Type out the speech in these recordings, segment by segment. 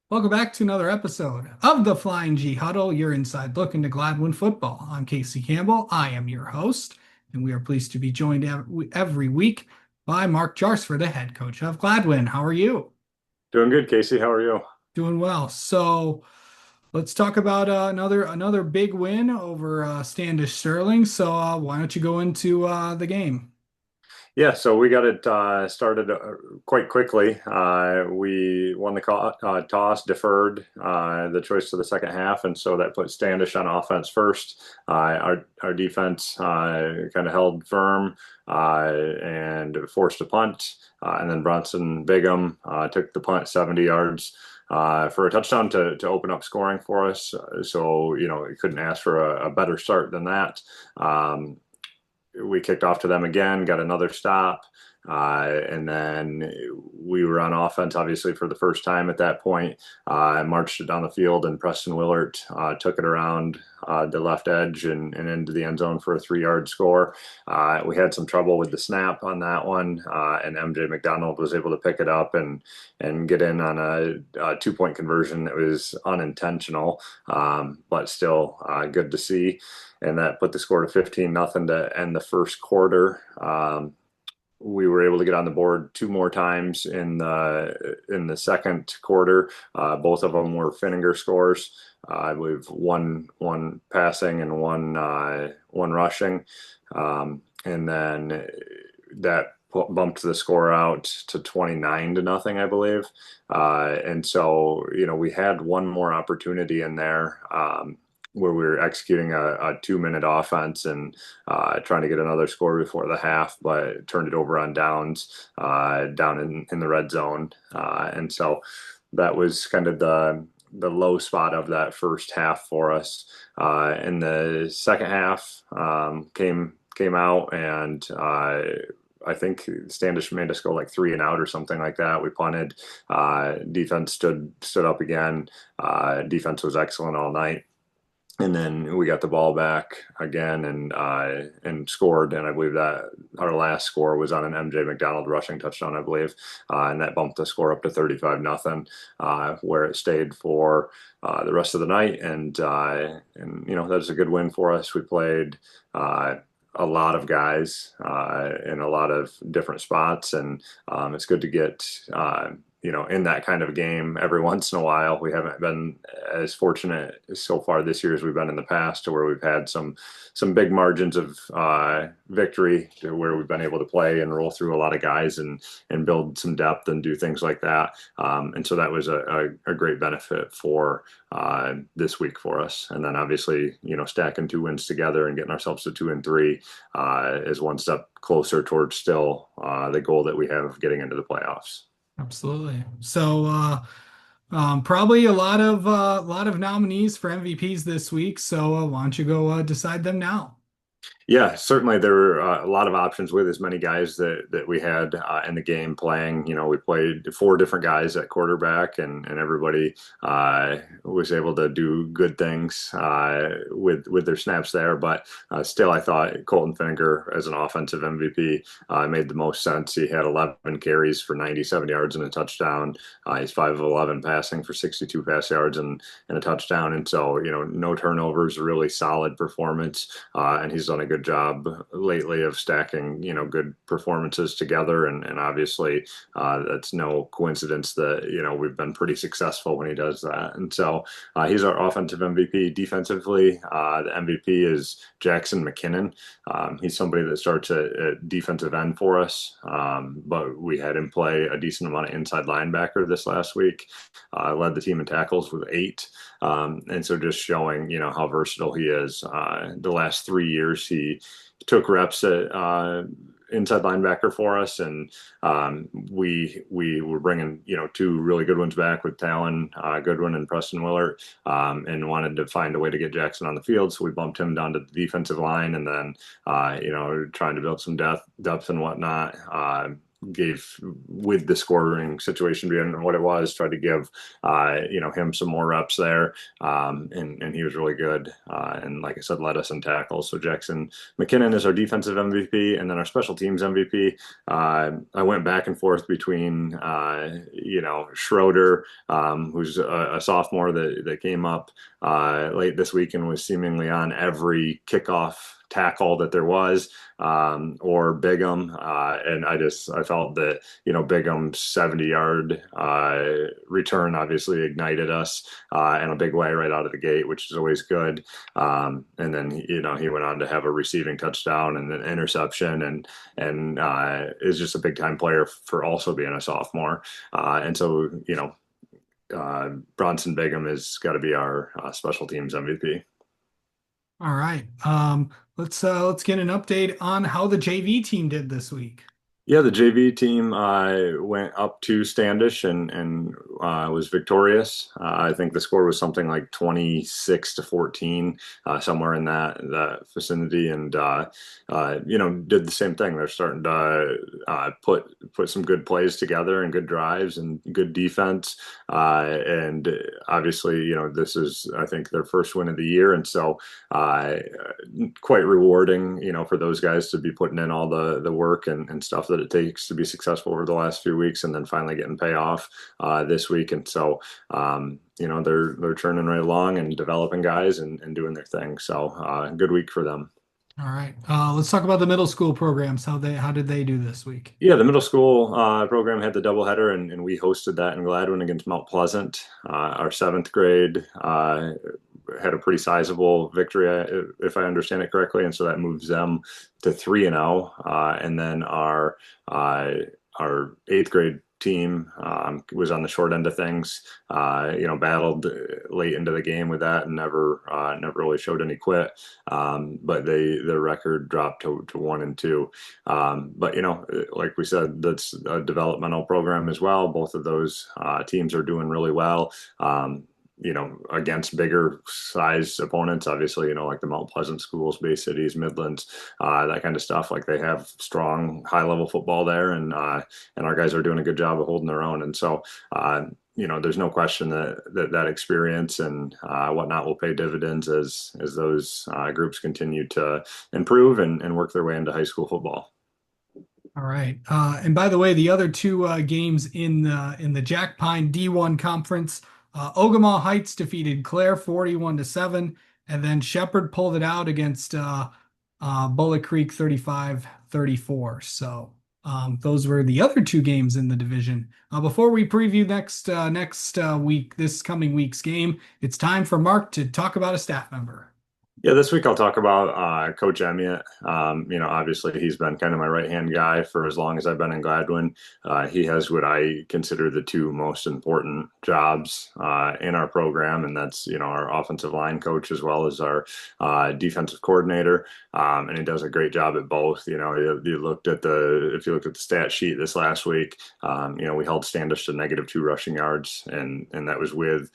Welcome back to another episode of the Flying G Huddle, your inside look into Gladwin football. I'm Casey Campbell. I am your host, and we are pleased to be joined every week by Mark Jarsford, the head coach of Gladwin. How are you? Doing good, Casey. How are you? Doing well. So let's talk about another big win over Standish Sterling. So why don't you go into the game? Yeah, so we got it started quite quickly. We won the toss, deferred the choice to the second half, and so that put Standish on offense first. Our defense kind of held firm and forced a punt, and then Bronson Bigham took the punt 70 yards. For a touchdown to open up scoring for us. So, you couldn't ask for a better start than that. We kicked off to them again, got another stop. And then we were on offense, obviously, for the first time at that point. I marched it down the field, and Preston Willert took it around the left edge and into the end zone for a 3-yard score. We had some trouble with the snap on that one, and MJ McDonald was able to pick it up and get in on a 2-point conversion that was unintentional, but still good to see. And that put the score to 15-0 to end the first quarter. We were able to get on the board two more times in the second quarter. Both of them were Finninger scores. I believe one passing and one rushing, and then that bumped the score out to 29-0, I believe. And so we had one more opportunity in there. Where we were executing a 2-minute offense and trying to get another score before the half, but turned it over on downs down in the red zone. And so that was kind of the low spot of that first half for us. In the second half, came out and I think Standish made us go like 3-and-out or something like that. We punted. Defense stood up again. Defense was excellent all night. And then we got the ball back again and scored. And I believe that our last score was on an MJ McDonald rushing touchdown, I believe. And that bumped the score up to 35-0, where it stayed for the rest of the night. And that's a good win for us. We played a lot of guys in a lot of different spots. And it's good to get in that kind of game every once in a while. We haven't been as fortunate so far this year as we've been in the past, to where we've had some big margins of victory, to where we've been able to play and roll through a lot of guys and build some depth and do things like that. And so that was a great benefit for this week for us. And then obviously, stacking 2 wins together and getting ourselves to 2-3 is one step closer towards still the goal that we have of getting into the playoffs. Absolutely. So probably a lot of nominees for MVPs this week. So why don't you go decide them now? Yeah, certainly there were a lot of options with as many guys that we had in the game playing. We played four different guys at quarterback, and everybody was able to do good things with their snaps there. But still, I thought Colton Finninger as an offensive MVP made the most sense. He had 11 carries for 97 yards and a touchdown. He's 5 of 11 passing for 62 pass yards and a touchdown. And so, no turnovers, really solid performance. And he's done a good job lately of stacking, good performances together. And obviously, that's no coincidence that, we've been pretty successful when he does that. And so he's our offensive MVP. Defensively, the MVP is Jackson McKinnon. He's somebody that starts at defensive end for us, but we had him play a decent amount of inside linebacker this last week. Led the team in tackles with 8. And so just showing, how versatile he is. The last 3 years, he took reps at inside linebacker for us, and we were bringing two really good ones back with Talon Goodwin and Preston Willard, and wanted to find a way to get Jackson on the field, so we bumped him down to the defensive line, and then trying to build some depth and whatnot. gave with the scoring situation being what it was, tried to give him some more reps there, and he was really good. And like I said, led us in tackles. So Jackson McKinnon is our defensive MVP, and then our special teams MVP. I went back and forth between Schroeder, who's a sophomore that came up late this week and was seemingly on every kickoff tackle that there was, or Bigham. And I felt that, Bigham's 70-yard return obviously ignited us in a big way right out of the gate, which is always good. And then, he went on to have a receiving touchdown and an interception, and is just a big time player for also being a sophomore. And so, Bronson Bigham has got to be our special teams MVP. All right. Let's get an update on how the JV team did this week. Yeah, the JV team went up to Standish and was victorious. I think the score was something like 26-14, somewhere in that vicinity, and did the same thing. They're starting to put some good plays together and good drives and good defense. And obviously, this is, I think, their first win of the year, and so quite rewarding, for those guys to be putting in all the work and stuff that it takes to be successful over the last few weeks, and then finally getting payoff this week. And so they're churning right along and developing guys and doing their thing. So good week for them. All right. Let's talk about the middle school programs. How did they do this week? Yeah, the middle school program had the doubleheader, and we hosted that in Gladwin against Mount Pleasant. Our seventh grade had a pretty sizable victory, if I understand it correctly, and so that moves them to 3-0. And then our eighth grade team was on the short end of things. Battled late into the game with that and never really showed any quit. But their record dropped to 1-2. But like we said, that's a developmental program as well. Both of those teams are doing really well. Against bigger size opponents, obviously, like the Mount Pleasant schools, Bay Cities, Midlands, that kind of stuff. Like they have strong, high level football there, and our guys are doing a good job of holding their own. And so, there's no question that experience and whatnot will pay dividends as those groups continue to improve and work their way into high school football. All right. And by the way, the other two games in the Jack Pine D1 conference. Ogemaw Heights defeated Clare 41-7, and then Shepherd pulled it out against Bullet Creek 35-34. So those were the other two games in the division. Before we preview next week, this coming week's game, it's time for Mark to talk about a staff member. Yeah, this week I'll talk about Coach Emiot. Obviously he's been kind of my right-hand guy for as long as I've been in Gladwin. He has what I consider the two most important jobs in our program, and that's, our offensive line coach as well as our defensive coordinator. And he does a great job at both. If you looked at the stat sheet this last week, we held Standish to -2 rushing yards, and that was with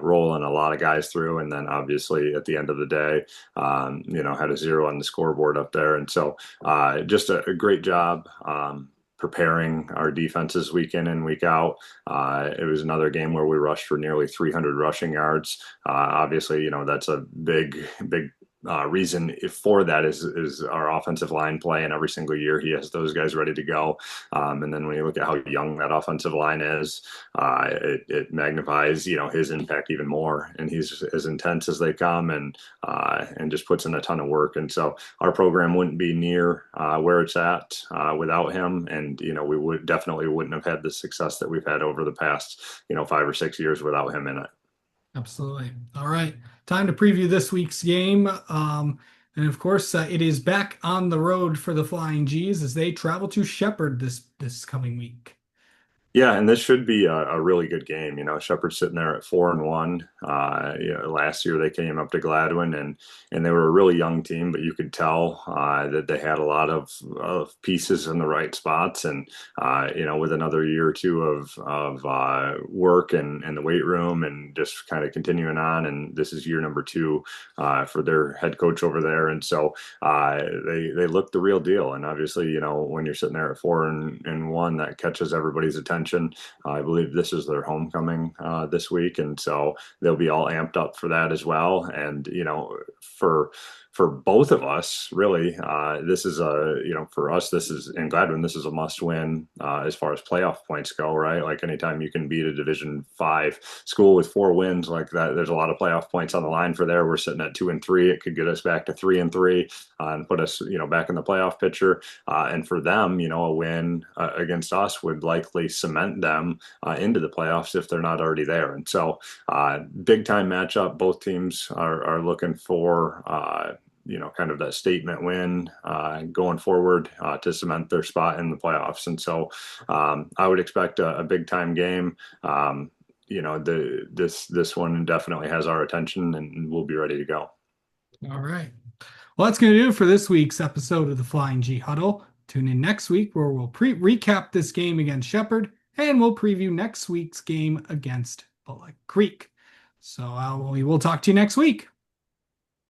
rolling a lot of guys through. And then obviously at the end of the day, had a 0 on the scoreboard up there. And so just a great job preparing our defenses week in and week out. It was another game where we rushed for nearly 300 rushing yards. Obviously, that's a big reason for that is our offensive line play, and every single year he has those guys ready to go. And then when you look at how young that offensive line is, it magnifies his impact even more. And he's as intense as they come, and just puts in a ton of work. And so our program wouldn't be near where it's at without him. And we wouldn't have had the success that we've had over the past 5 or 6 years without him in it. Absolutely. All right. Time to preview this week's game. And of course, it is back on the road for the Flying G's as they travel to Shepherd this coming week. Yeah, and this should be a really good game. Shepherd's sitting there at 4-1. Last year they came up to Gladwin and they were a really young team, but you could tell that they had a lot of pieces in the right spots. And with another year or two of work and the weight room and just kind of continuing on, and this is year number two for their head coach over there, and so they look the real deal. And obviously, when you're sitting there at 4-1, that catches everybody's attention. I believe this is their homecoming this week, and so they'll be all amped up for that as well. And for both of us, really, this is for us, this is in Gladwin, this is a must-win as far as playoff points go, right? Like anytime you can beat a Division 5 school with 4 wins like that, there's a lot of playoff points on the line for there. We're sitting at 2-3. It could get us back to 3-3 and put us, back in the playoff picture. And for them, a win against us would likely cement them into the playoffs if they're not already there. And so, big time matchup. Both teams are looking for, kind of that statement win going forward to cement their spot in the playoffs. And so, I would expect a big time game. This one definitely has our attention, and we'll be ready to go. All right. Well, that's going to do it for this week's episode of the Flying G Huddle. Tune in next week where we'll recap this game against Shepherd and we'll preview next week's game against Bullock Creek. So we will talk to you next week.